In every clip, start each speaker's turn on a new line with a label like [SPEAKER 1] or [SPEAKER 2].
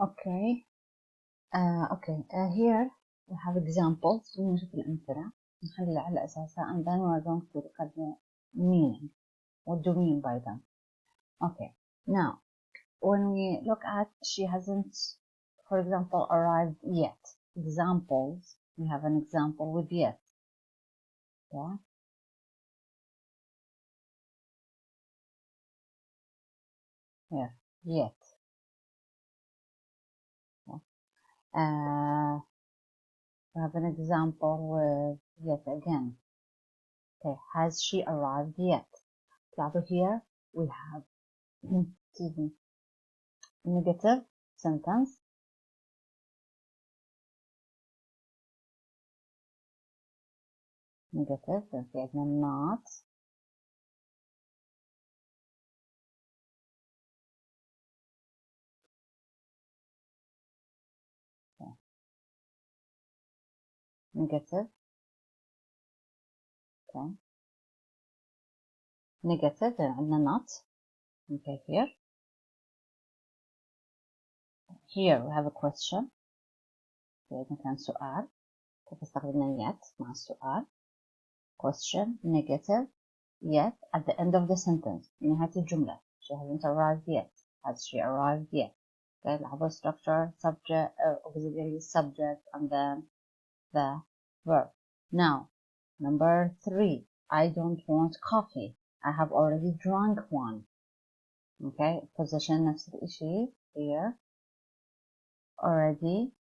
[SPEAKER 1] Okay. Here we have examples. نشوف الأمثلة نحلها على أساسها, and then we are going to look at the meaning. What do we mean by them? Okay. Now, when we look at she hasn't, for example, arrived yet. Examples. We have an example with yet. Yeah. Here. Yet. Yeah. We have an example with yet again. Okay. Has she arrived yet? So here we have excuse me, negative sentence. Negative, okay, then not. Okay. Negative. Okay. Negative, then عندنا not. Okay, here. Here we have a question. Okay, مثلا سؤال. كيف استخدمنا yet مع السؤال. Question, negative, yet at the end of the sentence. في نهاية الجملة. She hasn't arrived yet. Has she arrived yet? Okay, لاحظوا structure, subject, auxiliary subject, and then the verb. Now, number 3. I don't want coffee. I have already drunk one. Okay, position نفس الإشي here. Already.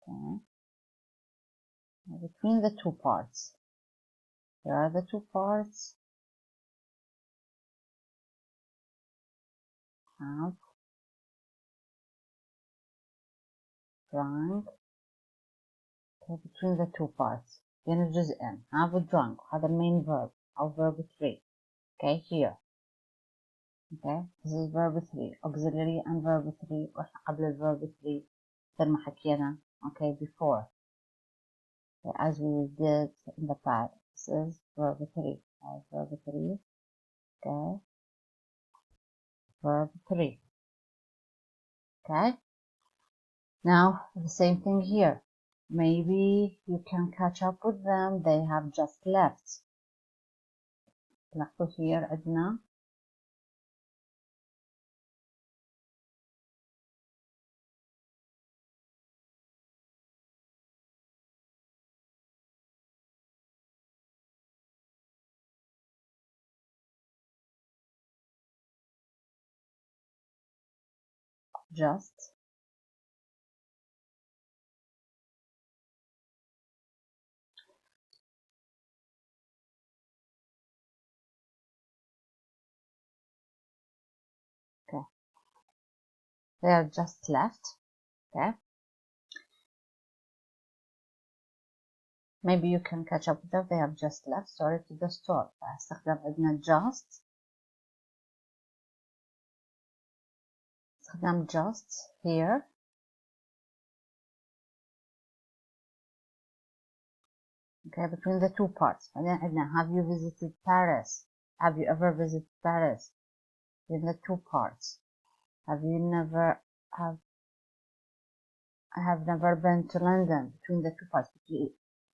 [SPEAKER 1] Okay. Between the two parts. Here are the two parts. Have drunk. Okay, between the two parts. بين الجزئين. Have drunk. هذا main verb. أو verb 3. Okay, here. Okay, this is verb 3. Auxiliary and verb 3. وإحنا قبل verb 3 مثل ما حكينا. Okay, before. Okay, as we did in the past. This is verb 3. Verb 3. Okay. Verb 3. Okay. Now, the same thing here. Maybe you can catch up with them. They have just left. لاحظوا here عندنا just. Okay. They are just left. Okay. Maybe you can catch up with them. They have just left. Sorry, to the store. استخدم عندنا just. استخدم just here. Okay, between the two parts. بعدين عندنا have you visited Paris? Have you ever visited Paris? In the two parts. Have you never I have never been to London. Between the two parts.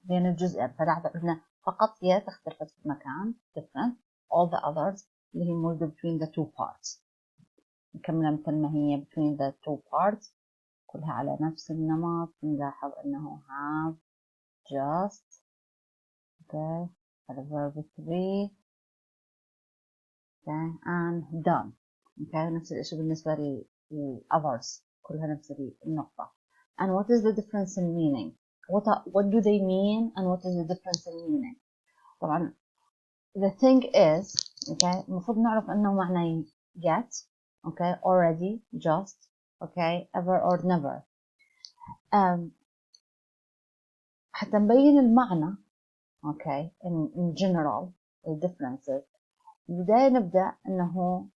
[SPEAKER 1] بين الجزئين. فلاحظوا عندنا فقط يا اختلفت في المكان. Different. All the others اللي هي موجودة between the two parts. نكملها مثل ما هي between the two parts. كلها على نفس النمط. نلاحظ انه have just. Okay. هذا verb 3. Okay. And done. Okay. نفس الاشي بالنسبة للothers. كلها نفس النقطة. And what is the difference in meaning? What do they mean and what is the difference in meaning? طبعا the thing is, okay, المفروض نعرف انه معنى yet, okay, already, just, okay, ever or never. حتى نبين المعنى, okay, in general, the differences. بداية نبدأ انه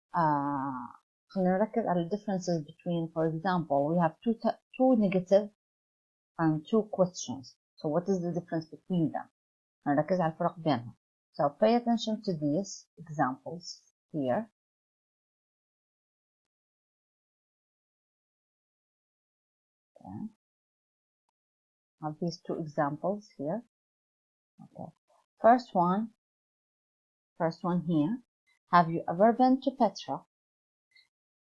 [SPEAKER 1] خلينا نركز على differences between, for example, we have two negative and two questions. So what is the difference between them? نركز على الفرق بينهم. So pay attention to these examples here. Okay. I have these two examples here. Okay. First one here. Have you ever been to Petra?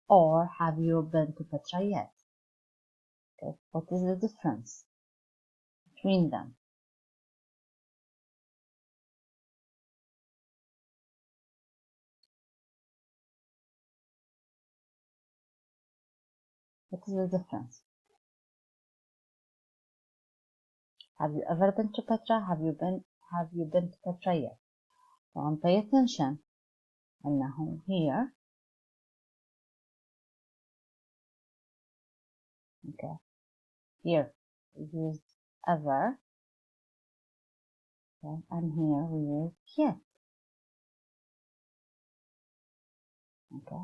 [SPEAKER 1] Or have you been to Petra yet? Okay. What is the difference between them? What is the difference? Have you ever been to Petra? Have you been to Petra yet? طبعا pay attention أنه here. Okay. Here we use ever. Okay. And here we use yet. Okay.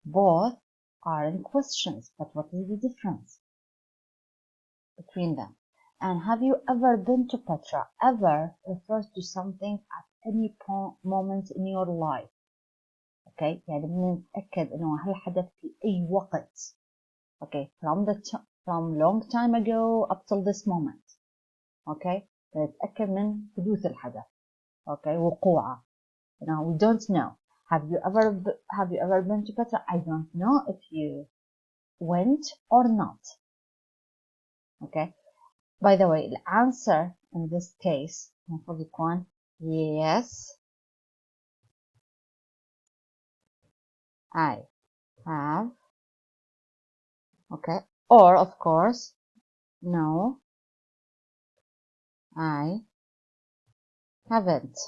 [SPEAKER 1] Both are in questions, but what is the difference between them? And have you ever been to Petra? Ever refers to something at any moment in your life. Okay. يعني بنتأكد إنه هالحدث في أي وقت. Okay. From long time ago up till this moment. Okay. بنتأكد من حدوث الحدث. Okay. وقوعه. Now we don't know. Have you ever been to Petra? I don't know if you went or not. Okay. By the way, the answer in this case المفروض يكون yes, I have. Okay. Or of course, no, I haven't.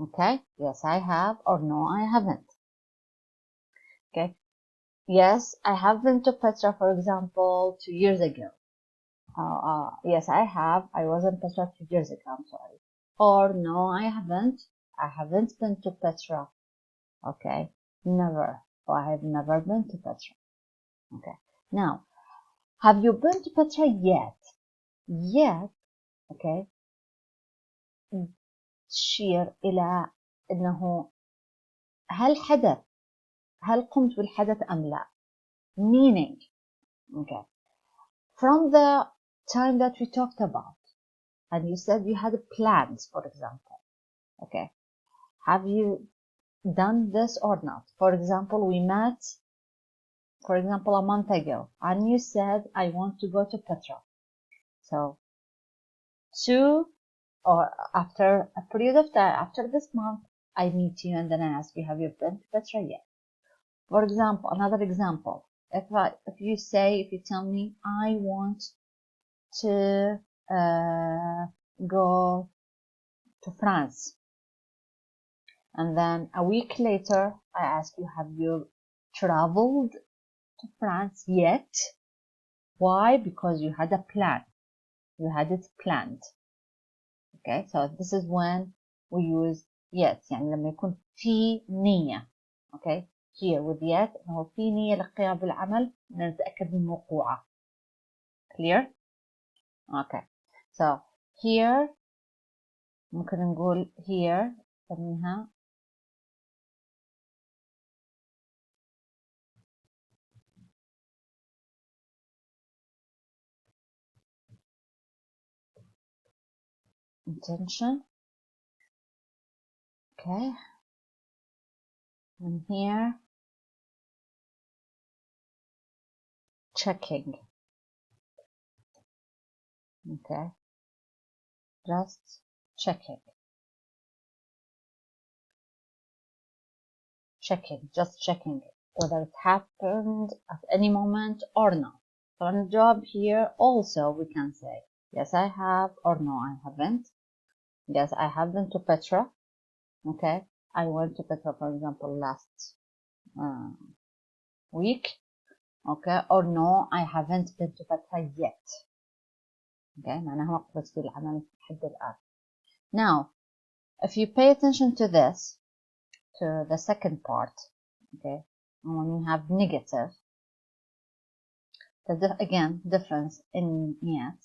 [SPEAKER 1] Okay. Yes, I have, or no, I haven't. Okay. Yes, I have been to Petra, for example, 2 years ago. Yes, I have. I was in Petra 2 years ago. I'm sorry. Or no, I haven't. I haven't been to Petra. Okay. Never. Or I have never been to Petra. Okay. Now, have you been to Petra yet? Yet. Okay. تشير إلى أنه هل قمت بالحدث أم لا? Meaning. Okay. From the time that we talked about, and you said you had plans, for example. Okay. Have you done this or not? For example, we met, for example, a month ago, and you said, I want to go to Petra. So, or after a period of time, after this month, I meet you and then I ask you, have you been to Petra yet? For example, another example, if you tell me, I want to go to France. And then a week later, I ask you, have you traveled to France yet? Why? Because you had a plan. You had it planned. Okay, so this is when we use yet. يعني لما يكون في نية. Okay, here with yet هو في نية للقيام بالعمل نتأكد من وقوعه. Clear? Okay, so here ممكن نقول here نسميها intention. Okay, and here checking. Okay, just checking. Just checking whether it happened at any moment or not. So on the job here also we can say yes I have or no I haven't. Yes I have been to Petra. Okay, I went to Petra for example last week. Okay, or no I haven't been to Petra yet. Okay, معناها وقفت في العمل لحد الآن. Now if you pay attention to this, to the second part, okay, when we have negative, again difference in yet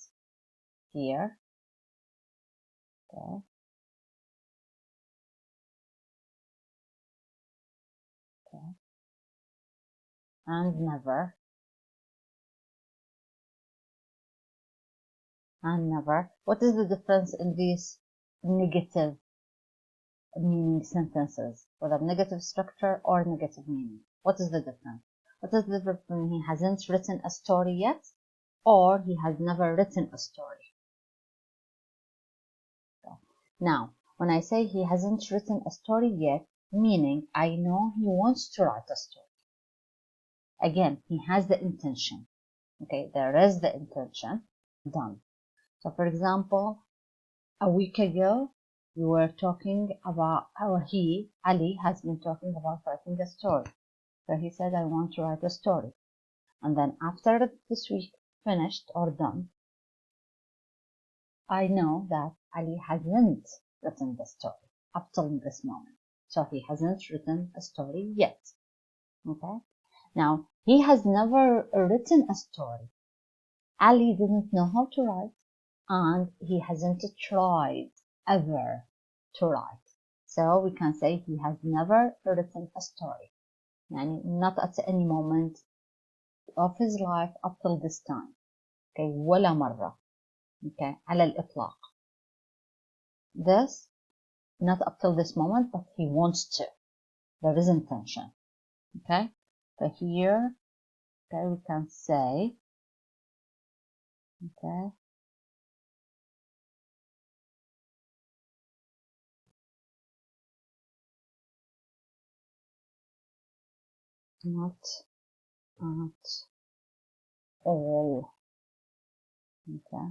[SPEAKER 1] here. Okay. Okay. and never and never. What is the difference in these negative meaning sentences, whether negative structure or negative meaning? What is the difference? What is the difference when he hasn't written a story yet or he has never written a story? Now, when I say he hasn't written a story yet, meaning I know he wants to write a story. Again, he has the intention. Okay, there is the intention. Done. So, for example, a week ago, we were talking about how Ali, has been talking about writing a story. So he said, I want to write a story. And then after this week finished or done, I know that Ali hasn't written the story up till this moment. So he hasn't written a story yet. Okay? Now, he has never written a story. Ali didn't know how to write, and he hasn't tried ever to write. So we can say he has never written a story. Yani not at any moment of his life up till this time. Okay, ولا مرة. Okay, على الإطلاق. This, not up till this moment, but he wants to. There is intention. Okay, so here, okay, we can say, okay, not at all. Okay,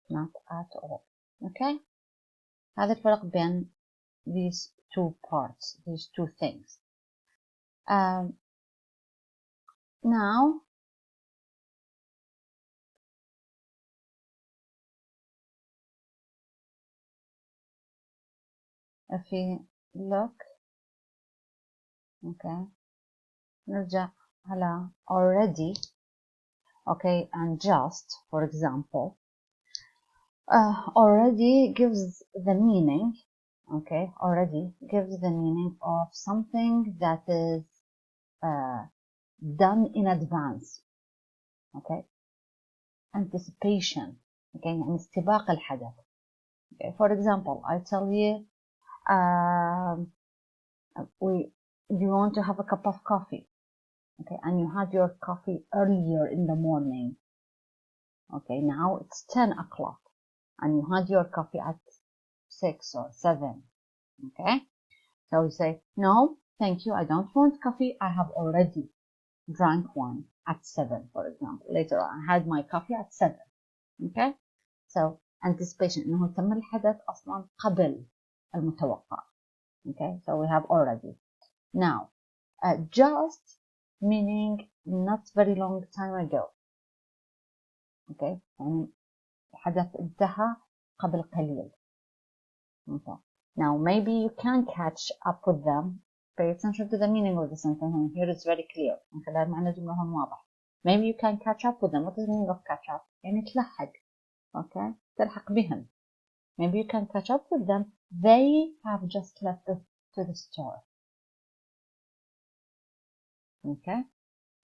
[SPEAKER 1] not at all. Okay, هذا الفرق بين these two parts, these two things. Now, if we look, okay, نرجع على already, okay, and just, for example, already gives the meaning, okay, already gives the meaning of something that is done in advance, okay, anticipation, okay, يعني استباق الحدث. Okay, for example, I tell you, you want to have a cup of coffee, okay, and you had your coffee earlier in the morning. Okay, now it's 10 o'clock and you had your coffee at 6 or 7. Okay, so you say, no, thank you, I don't want coffee. I have already drank one at 7, for example. Later on, I had my coffee at 7. Okay, so anticipation, إنه تم الحدث أصلا قبل المتوقع. Okay, so we have already. Now, just meaning not very long time ago. Okay, يعني الحدث انتهى قبل قليل. Okay. Now, maybe you can catch up with them. Pay attention to the meaning of the sentence, and here it's very clear. من خلال معنى الجملة هون واضح. Maybe you can catch up with them. What is the meaning of catch up? يعني تلحق. Okay, تلحق بهم. Maybe you can catch up with them. They have just left to the store. Okay,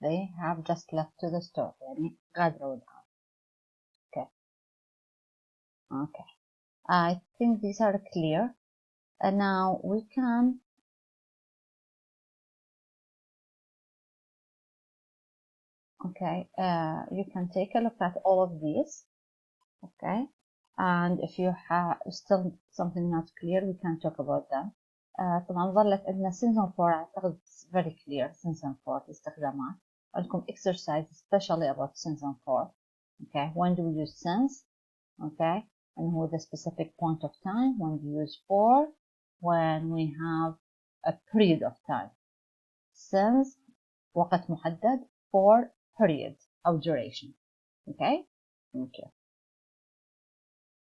[SPEAKER 1] they have just left to the store. يعني غادروا الآن. Okay. Okay. I think these are clear. And now we can you can take a look at all of these. Okay, and if you have still something not clear, we can talk about them. طبعا ظلت عندنا season 4 أعتقد very clear. season 4 استخدامات. عندكم exercise especially about season 4. Okay, when do we use since? Okay, and with a specific point of time. When we use for, when we have a period of time. Since وقت محدد, for period أو duration. Okay, thank you.